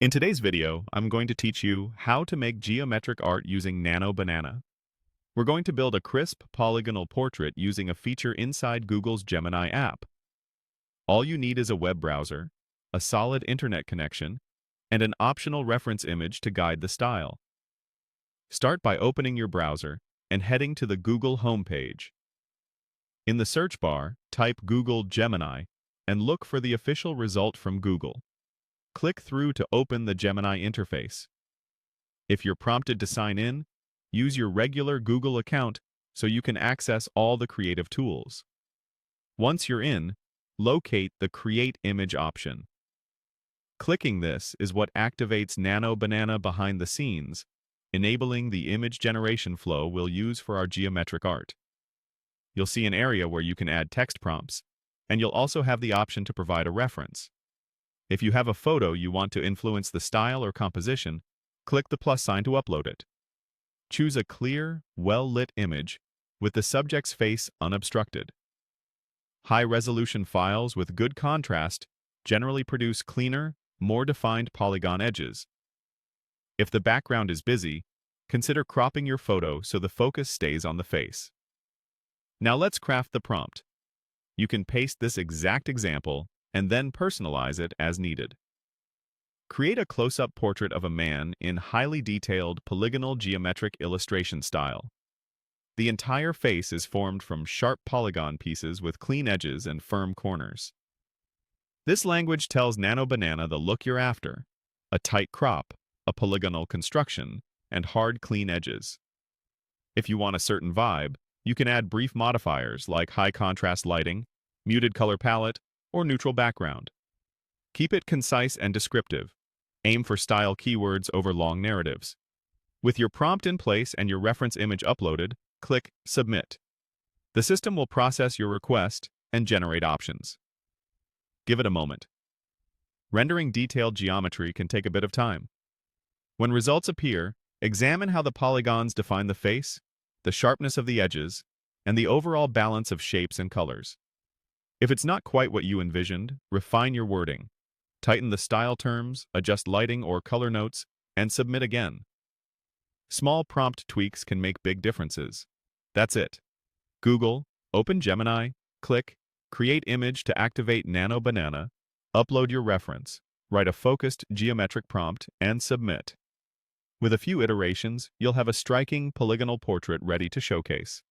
In today's video, I'm going to teach you how to make geometric art using Nano Banana. We're going to build a crisp polygonal portrait using a feature inside Google's Gemini app. All you need is a web browser, a solid internet connection, and an optional reference image to guide the style. Start by opening your browser and heading to the Google homepage. In the search bar, type Google Gemini and look for the official result from Google. Click through to open the Gemini interface. If you're prompted to sign in, use your regular Google account so you can access all the creative tools. Once you're in, locate the Create Image option. Clicking this is what activates Nano Banana behind the scenes, enabling the image generation flow we'll use for our geometric art. You'll see an area where you can add text prompts, and you'll also have the option to provide a reference. If you have a photo you want to influence the style or composition, click the plus sign to upload it. Choose a clear, well-lit image with the subject's face unobstructed. High-resolution files with good contrast generally produce cleaner, more defined polygon edges. If the background is busy, consider cropping your photo so the focus stays on the face. Now let's craft the prompt. You can paste this exact example and then personalize it as needed. Create a close-up portrait of a man in highly detailed polygonal geometric illustration style. The entire face is formed from sharp polygon pieces with clean edges and firm corners. This language tells Nano Banana the look you're after: a tight crop, a polygonal construction, and hard, clean edges. If you want a certain vibe, you can add brief modifiers like high contrast lighting, muted color palette, or neutral background. Keep it concise and descriptive. Aim for style keywords over long narratives. With your prompt in place and your reference image uploaded, click Submit. The system will process your request and generate options. Give it a moment. Rendering detailed geometry can take a bit of time. When results appear, examine how the polygons define the face, the sharpness of the edges, and the overall balance of shapes and colors. If it's not quite what you envisioned, refine your wording. Tighten the style terms, adjust lighting or color notes, and submit again. Small prompt tweaks can make big differences. That's it. Google, open Gemini, click Create Image to activate Nano Banana, upload your reference, write a focused geometric prompt, and submit. With a few iterations, you'll have a striking polygonal portrait ready to showcase.